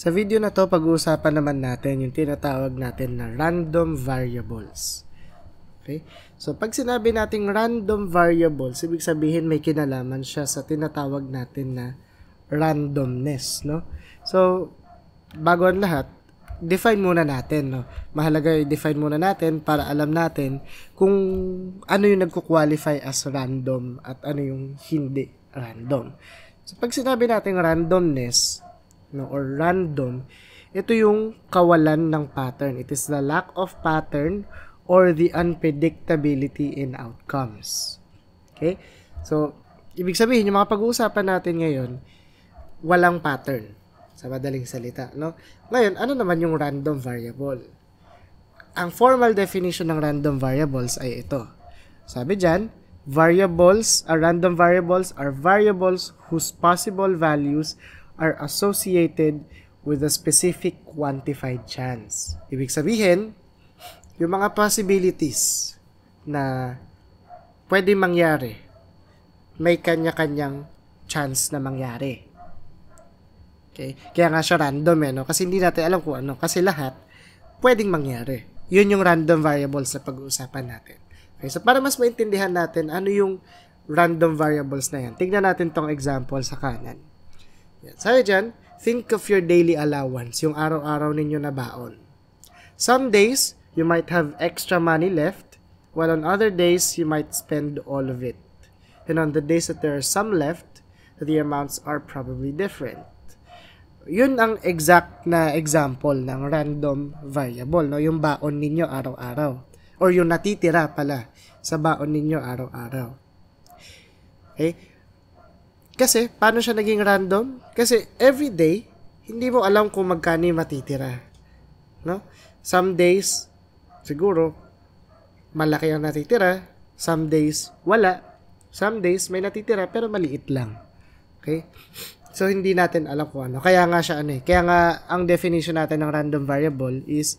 Sa video na to, pag-uusapan naman natin yung tinatawag natin na random variables. Okay? So, pag sinabi nating random variables, ibig sabihin may kinalaman siya sa tinatawag natin na randomness, no? So, bago ang lahat, define muna natin, no? Mahalaga i-define muna natin para alam natin kung ano yung nagko-qualify as random at ano yung hindi random. So, pag sinabi natin randomness, no, or random, ito yung kawalan ng pattern. It is the lack of pattern or the unpredictability in outcomes. Okay? So, ibig sabihin, yung mga pag-uusapan natin ngayon, walang pattern. Sa madaling salita, no? Ngayon, ano naman yung random variable? Ang formal definition ng random variables ay ito. Sabi dyan, random variables are variables whose possible values are associated with a specific quantified chance. Ibig sabihin, yung mga possibilities na pwede mangyari, may kanya-kanyang chance na mangyari. Okay? Kaya nga siya random no? Kasi hindi natin alam kung ano. Kasi lahat, pwedeng mangyari. Yun yung random variables na pag-uusapan natin. Okay? So, para mas maintindihan natin ano yung random variables na yan, tignan natin tong example sa kanan. Yan. Sabi dyan, think of your daily allowance, yung araw-araw ninyo na baon. Some days, you might have extra money left, while on other days, you might spend all of it. And on the days that there are some left, the amounts are probably different. Yun ang exact na example ng random variable, no? Yung baon ninyo araw-araw. Or yung natitira pala sa baon ninyo araw-araw. Okay? Kasi, paano siya naging random? Kasi, every day, hindi mo alam kung magkano yung matitira. No? Some days, siguro, malaki ang natitira. Some days, wala. Some days, may natitira, pero maliit lang. Okay? So, hindi natin alam kung ano. Kaya nga siya Kaya nga, ang definition natin ng random variable is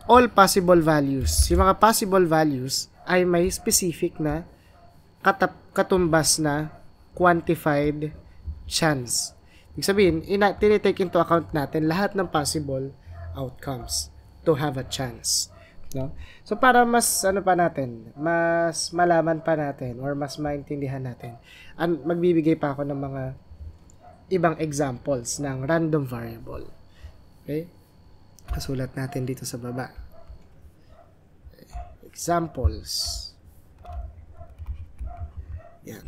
all possible values. Yung mga possible values ay may specific na katumbas na quantified chance. Ibig sabihin, tinitake into account natin lahat ng possible outcomes to have a chance. No? So, para mas mas malaman pa natin or mas maintindihan natin, magbibigay pa ako ng mga ibang examples ng random variable. Okay? Kasulat natin dito sa baba. Okay. Examples. Yan.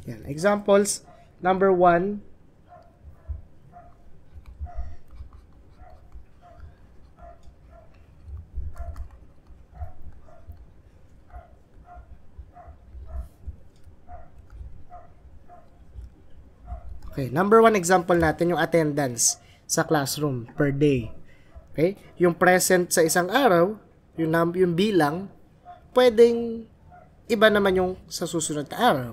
Yan. Examples. Number 1. Okay, number 1 example natin yung attendance sa classroom per day. Okay? Yung present sa isang araw, yung bilang, pwedeng iba naman yung sa susunod na araw.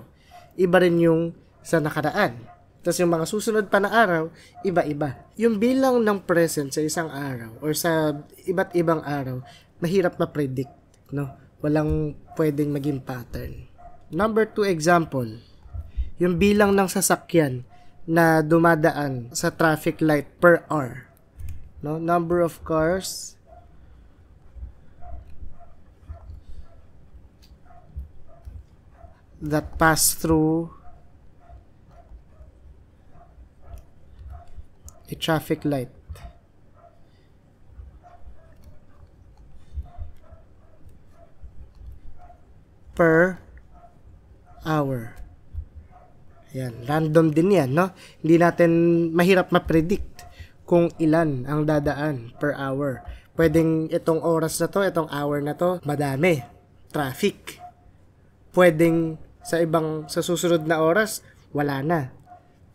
Iba rin yung sa nakaraan. Tapos yung mga susunod pa na araw, iba-iba. Yung bilang ng present sa isang araw or sa iba't ibang araw, mahirap ma-predict, no? Walang pwedeng maging pattern. Number 2 example, yung bilang ng sasakyan na dumadaan sa traffic light per hour. No? Number of cars that pass through a traffic light per hour. Yan, random din yan, no? Hindi natin mahirap ma-predict kung ilan ang dadaan per hour. Pwedeng itong oras na to, itong hour na to, madami. Traffic. Pwedeng sa susunod na oras, wala na.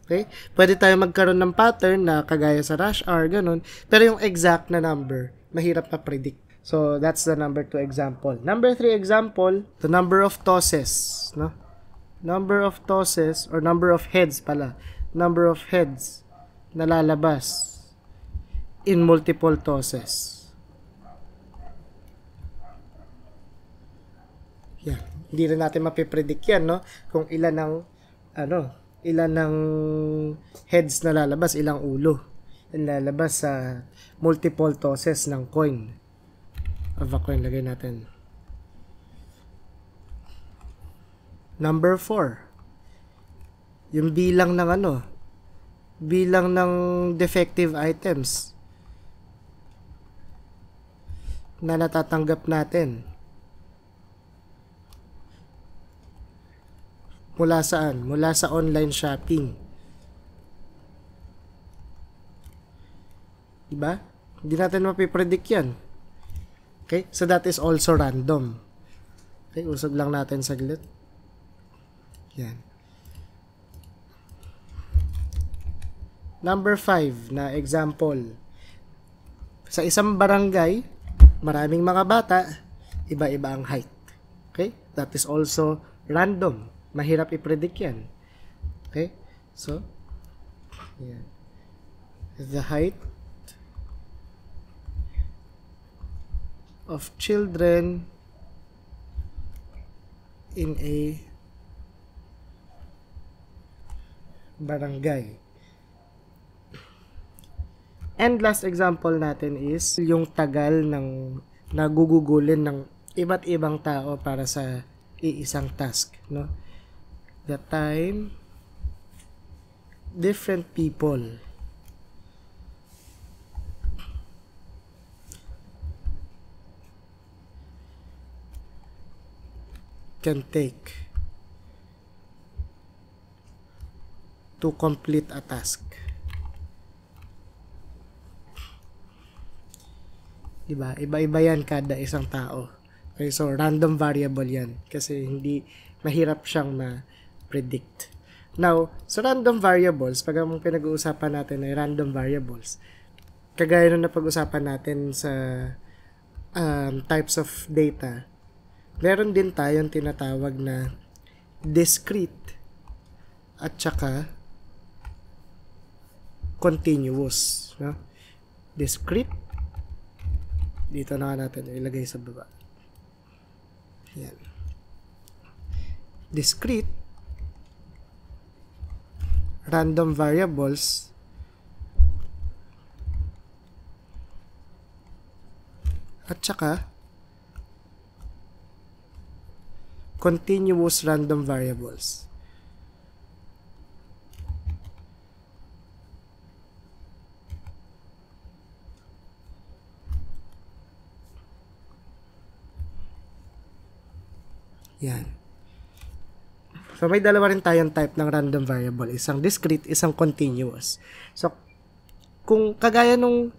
Okay? Pwede tayo magkaroon ng pattern na kagaya sa rush hour, ganun. Pero yung exact na number, mahirap ma-predict. So, that's the number 2 example. Number 3 example, the number of tosses, no? Number of tosses or number of heads pala. Number of heads na lalabas in multiple tosses. Yan. Hindi rin natin mapipredict yan, no? Kung ilan ng heads na lalabas, ilang ulo. Lalabas sa multiple tosses ng coin. Of a coin, lagay natin. Number 4. Yung bilang ng defective items na natatanggap natin. Mula saan? Mula sa online shopping. Diba? Hindi natin mapipredict yan. Okay? So that is also random. Okay? Usog lang natin saglit. Yan. Number 5 na example. Sa isang barangay, maraming mga bata, iba-iba ang height. Okay? That is also random. Mahirap i-predict yan. Okay? So, yan. The height of children in a barangay. And last example natin is yung tagal ng nagugugulin ng iba't ibang tao para sa iisang task, no? The time different people can take to complete a task. Diba? Iba-iba yan kada isang tao. Okay, so random variable yan kasi hindi mahirap siyang ma-predict. Now, so random variables, pag ang pinag-uusapan natin ay random variables, kagaya nung napag-usapan natin sa types of data, meron din tayong tinatawag na discrete at saka continuous, no? Discrete, dito na natin ilagay sa baba. Yan. Discrete random variables at saka continuous random variables. Yan. So, may dalawa rin tayong type ng random variable. Isang discrete, isang continuous. So, kung kagaya nung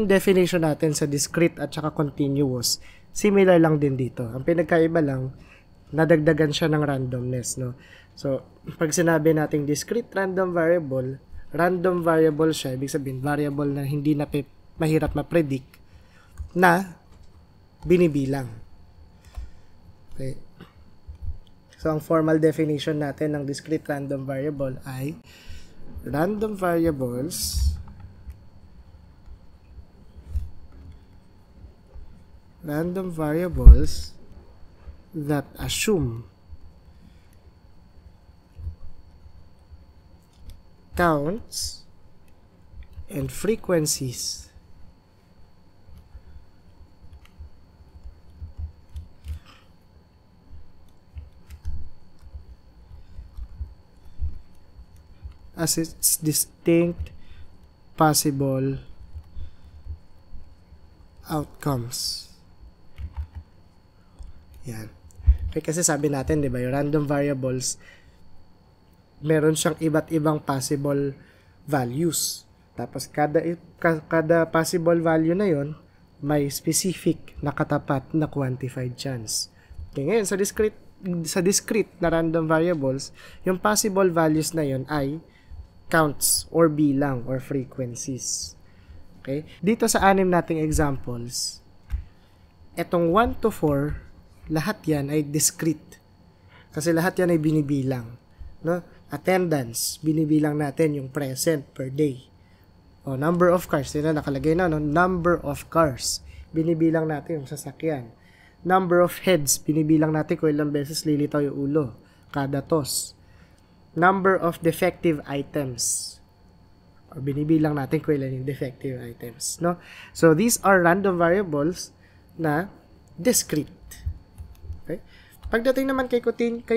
definition natin sa discrete at saka continuous, similar lang din dito. Ang pinagkaiba lang, nadagdagan siya ng randomness, no? So, pag sinabi nating discrete random variable siya, ibig sabihin, variable na hindi na mahirap ma-predict, na binibilang. Okay. So, ang formal definition natin ng discrete random variable ay random variables that assume counts and frequencies as its distinct possible outcomes. Yan. Okay, kasi sabi natin, di ba, yung random variables, meron siyang iba't ibang possible values. Tapos, kada possible value na yon may specific na katapat na quantified chance. Okay, ngayon, sa discrete na random variables, yung possible values na yon ay counts or bilang or frequencies. Okay? Dito sa 6 nating examples, etong 1 to 4, lahat yan ay discrete. Kasi lahat yan ay binibilang. No? Attendance, binibilang natin yung present per day. O, number of cars, yun na nakalagay na, no? Number of cars, binibilang natin yung sasakyan. Number of heads, binibilang natin kung ilang beses lilitaw yung ulo kada toss. Number of defective items, or binibilang natin kung ilan yung defective items, no? So these are random variables na discrete. Okay? Pagdating naman kay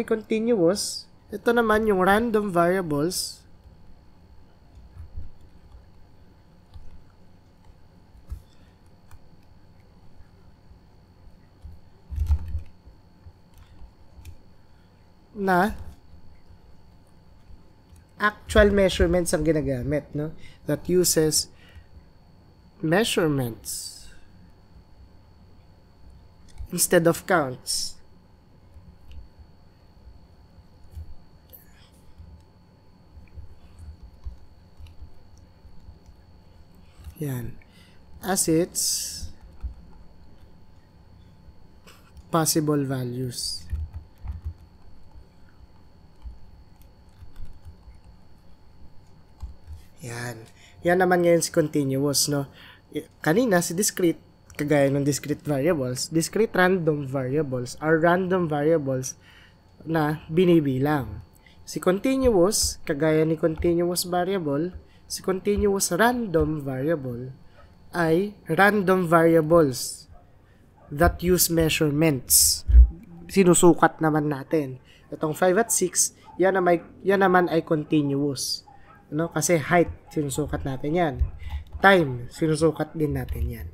continuous, ito naman yung random variables na actual measurements ang ginagamit, no? That uses measurements instead of counts. Yan. As its possible values. Yan. Yan naman ngayon si continuous, no? Kanina si discrete, kagaya ng discrete variables, discrete random variables are random variables na binibilang. Si continuous, kagaya ni continuous variable, si continuous random variable ay random variables that use measurements. Sinusukat naman natin. Itong 5 at 6, yan naman ay continuous. No? Kasi height, sinusukat natin yan. Time, sinusukat din natin yan.